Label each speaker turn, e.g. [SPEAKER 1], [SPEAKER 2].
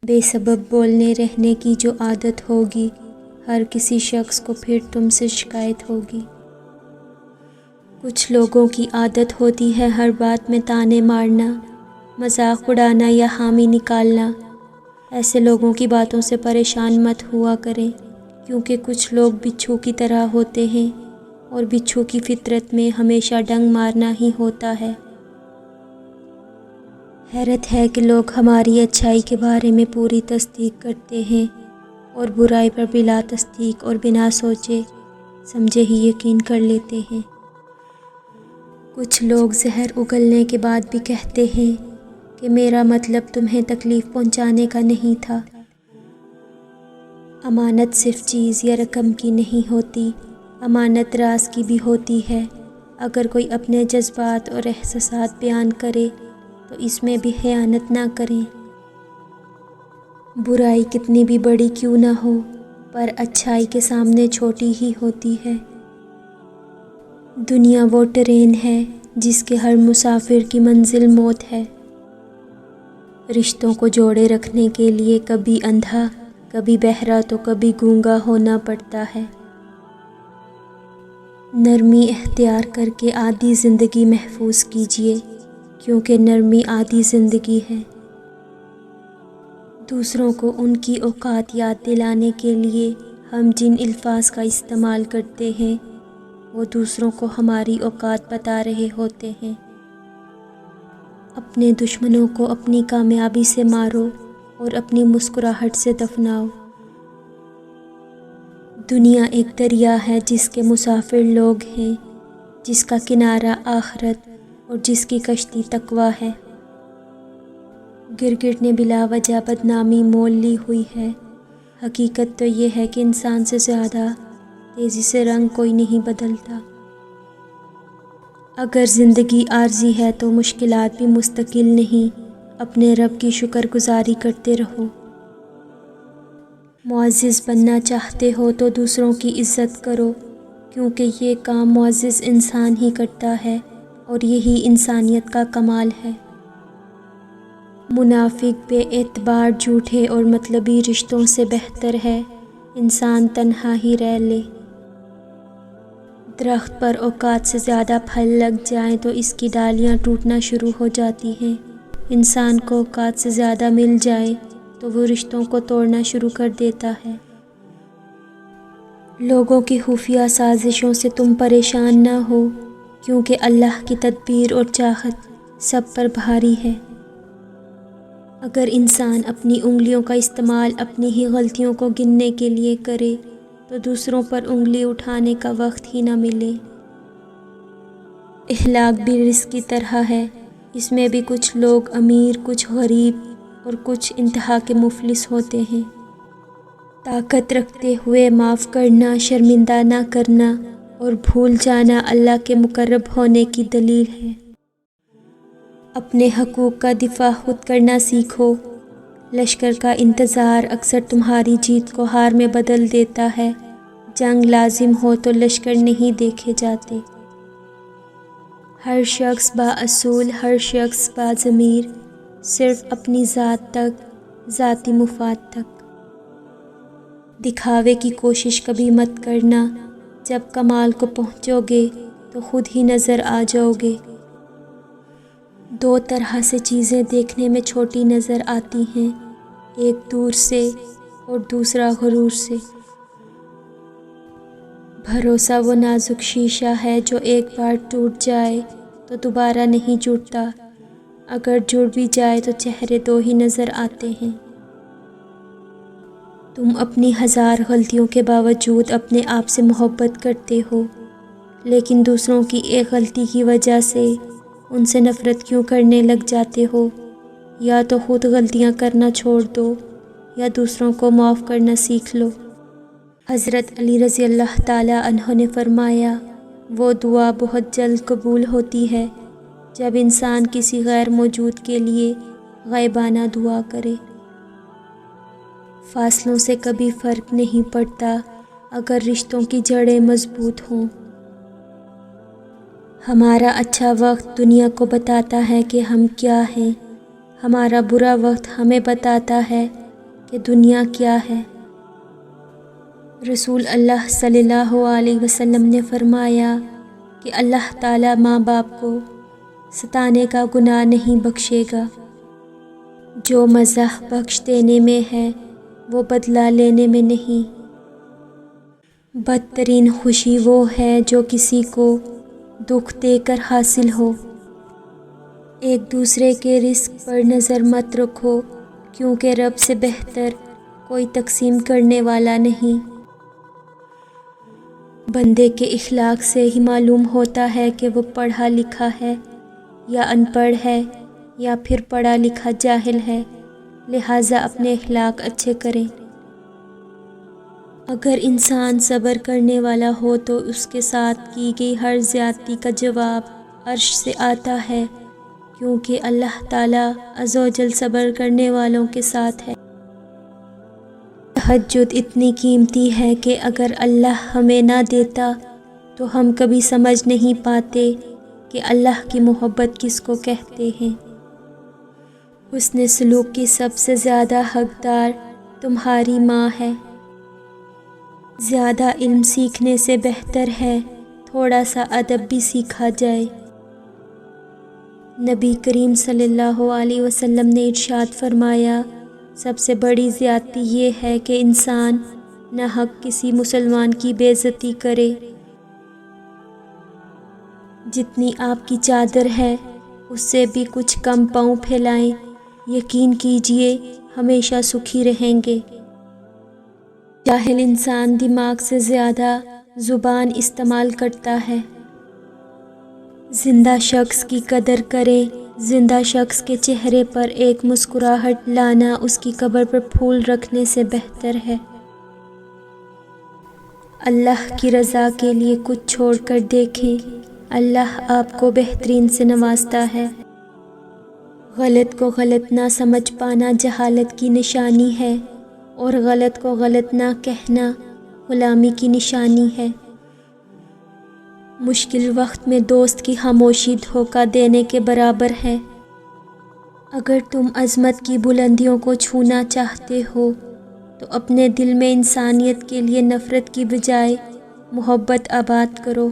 [SPEAKER 1] بے سبب بولنے رہنے کی جو عادت ہوگی، ہر کسی شخص کو پھر تم سے شکایت ہوگی۔ کچھ لوگوں کی عادت ہوتی ہے ہر بات میں طعنے مارنا، مذاق اڑانا یا حامی نکالنا۔ ایسے لوگوں کی باتوں سے پریشان مت ہوا کریں، کیونکہ کچھ لوگ بچھو کی طرح ہوتے ہیں اور بچھو کی فطرت میں ہمیشہ ڈنگ مارنا ہی ہوتا ہے۔ حیرت ہے کہ لوگ ہماری اچھائی کے بارے میں پوری تصدیق کرتے ہیں اور برائی پر بلا تصدیق اور بنا سوچے سمجھے ہی یقین کر لیتے ہیں۔ کچھ لوگ زہر اگلنے کے بعد بھی کہتے ہیں کہ میرا مطلب تمہیں تکلیف پہنچانے کا نہیں تھا۔ امانت صرف چیز یا رقم کی نہیں ہوتی، امانت راز کی بھی ہوتی ہے۔ اگر کوئی اپنے جذبات اور احساسات بیان کرے تو اس میں بھی خیانت نہ کریں۔ برائی کتنی بھی بڑی کیوں نہ ہو، پر اچھائی کے سامنے چھوٹی ہی ہوتی ہے۔ دنیا وہ ٹرین ہے جس کے ہر مسافر کی منزل موت ہے۔ رشتوں کو جوڑے رکھنے کے لیے کبھی اندھا، کبھی بہرا تو کبھی گونگا ہونا پڑتا ہے۔ نرمی اختیار کر کے آدھی زندگی محفوظ کیجیے، کیونکہ نرمی آدھی زندگی ہے۔ دوسروں کو ان کی اوقات یاد دلانے کے لیے ہم جن الفاظ کا استعمال کرتے ہیں وہ دوسروں کو ہماری اوقات بتا رہے ہوتے ہیں۔ اپنے دشمنوں کو اپنی کامیابی سے مارو اور اپنی مسکراہٹ سے دفناؤ۔ دنیا ایک دریا ہے جس کے مسافر لوگ ہیں، جس کا کنارہ آخرت اور جس کی کشتی تقویٰ ہے۔ گرگٹ نے بلا وجہ بدنامی مول لی ہوئی ہے۔ حقیقت تو یہ ہے کہ انسان سے زیادہ تیزی سے رنگ کوئی نہیں بدلتا۔ اگر زندگی عارضی ہے تو مشکلات بھی مستقل نہیں، اپنے رب کی شکر گزاری کرتے رہو۔ معزز بننا چاہتے ہو تو دوسروں کی عزت کرو، کیونکہ یہ کام معزز انسان ہی کرتا ہے اور یہی انسانیت کا کمال ہے۔ منافق بے اعتبار جھوٹے اور مطلبی رشتوں سے بہتر ہے انسان تنہا ہی رہ لے۔ درخت پر اوقات سے زیادہ پھل لگ جائیں تو اس کی ڈالیاں ٹوٹنا شروع ہو جاتی ہیں۔ انسان کو اوقات سے زیادہ مل جائے تو وہ رشتوں کو توڑنا شروع کر دیتا ہے۔ لوگوں کی خفیہ سازشوں سے تم پریشان نہ ہو، کیونکہ اللہ کی تدبیر اور چاہت سب پر بھاری ہے۔ اگر انسان اپنی انگلیوں کا استعمال اپنی ہی غلطیوں کو گننے کے لیے کرے تو دوسروں پر انگلی اٹھانے کا وقت ہی نہ ملے۔ اخلاق بھی رزق کی طرح ہے، اس میں بھی کچھ لوگ امیر، کچھ غریب اور کچھ انتہا کے مفلس ہوتے ہیں۔ طاقت رکھتے ہوئے معاف کرنا، شرمندہ نہ کرنا اور بھول جانا اللہ کے مقرب ہونے کی دلیل ہے۔ اپنے حقوق کا دفاع خود کرنا سیکھو۔ لشکر کا انتظار اکثر تمہاری جیت کو ہار میں بدل دیتا ہے۔ جنگ لازم ہو تو لشکر نہیں دیکھے جاتے۔ ہر شخص بااصول، ہر شخص باضمیر، صرف اپنی ذات تک، ذاتی مفاد تک۔ دکھاوے کی کوشش کبھی مت کرنا، جب کمال کو پہنچو گے تو خود ہی نظر آ جاؤ گے۔ دو طرح سے چیزیں دیکھنے میں چھوٹی نظر آتی ہیں، ایک دور سے اور دوسرا غرور سے۔ بھروسہ وہ نازک شیشہ ہے جو ایک بار ٹوٹ جائے تو دوبارہ نہیں جڑتا، اگر جڑ بھی جائے تو چہرے دو ہی نظر آتے ہیں۔ تم اپنی ہزار غلطیوں کے باوجود اپنے آپ سے محبت کرتے ہو، لیکن دوسروں کی ایک غلطی کی وجہ سے ان سے نفرت کیوں کرنے لگ جاتے ہو؟ یا تو خود غلطیاں کرنا چھوڑ دو یا دوسروں کو معاف کرنا سیکھ لو۔ حضرت علی رضی اللہ تعالیٰ عنہ نے فرمایا، وہ دعا بہت جلد قبول ہوتی ہے جب انسان کسی غیر موجود کے لیے غائبانہ دعا کرے۔ فاصلوں سے کبھی فرق نہیں پڑتا اگر رشتوں کی جڑیں مضبوط ہوں۔ ہمارا اچھا وقت دنیا کو بتاتا ہے کہ ہم کیا ہیں، ہمارا برا وقت ہمیں بتاتا ہے کہ دنیا کیا ہے۔ رسول اللہ صلی اللہ علیہ وسلم نے فرمایا کہ اللہ تعالیٰ ماں باپ کو ستانے کا گناہ نہیں بخشے گا۔ جو مزہ بخش دینے میں ہے وہ بدلہ لینے میں نہیں۔ بدترین خوشی وہ ہے جو کسی کو دکھ دے کر حاصل ہو۔ ایک دوسرے کے رزق پر نظر مت رکھو، کیونکہ رب سے بہتر کوئی تقسیم کرنے والا نہیں۔ بندے کے اخلاق سے ہی معلوم ہوتا ہے کہ وہ پڑھا لکھا ہے یا ان پڑھ ہے، یا پھر پڑھا لکھا جاہل ہے، لہٰذا اپنے اخلاق اچھے کریں۔ اگر انسان صبر کرنے والا ہو تو اس کے ساتھ کی گئی ہر زیادتی کا جواب عرش سے آتا ہے، کیونکہ اللہ تعالیٰ عز و جل صبر کرنے والوں کے ساتھ ہے۔ تہجد اتنی قیمتی ہے کہ اگر اللہ ہمیں نہ دیتا تو ہم کبھی سمجھ نہیں پاتے کہ اللہ کی محبت کس کو کہتے ہیں۔ حسن سلوک کی سب سے زیادہ حقدار تمہاری ماں ہے۔ زیادہ علم سیکھنے سے بہتر ہے تھوڑا سا ادب بھی سیکھا جائے۔ نبی کریم صلی اللہ علیہ وسلم نے ارشاد فرمایا، سب سے بڑی زیادتی یہ ہے کہ انسان ناحق کسی مسلمان کی بے عزتی کرے۔ جتنی آپ کی چادر ہے اس سے بھی کچھ کم پاؤں پھیلائیں، یقین کیجئے ہمیشہ سکھی رہیں گے۔ جاہل انسان دماغ سے زیادہ زبان استعمال کرتا ہے۔ زندہ شخص کی قدر کریں، زندہ شخص کے چہرے پر ایک مسکراہٹ لانا اس کی قبر پر پھول رکھنے سے بہتر ہے۔ اللہ کی رضا کے لیے کچھ چھوڑ کر دیکھیں، اللہ آپ کو بہترین سے نوازتا ہے۔ غلط کو غلط نہ سمجھ پانا جہالت کی نشانی ہے، اور غلط کو غلط نہ کہنا غلامی کی نشانی ہے۔ مشکل وقت میں دوست کی خاموشی دھوکہ دینے کے برابر ہے۔ اگر تم عظمت کی بلندیوں کو چھونا چاہتے ہو تو اپنے دل میں انسانیت کے لیے نفرت کی بجائے محبت آباد کرو۔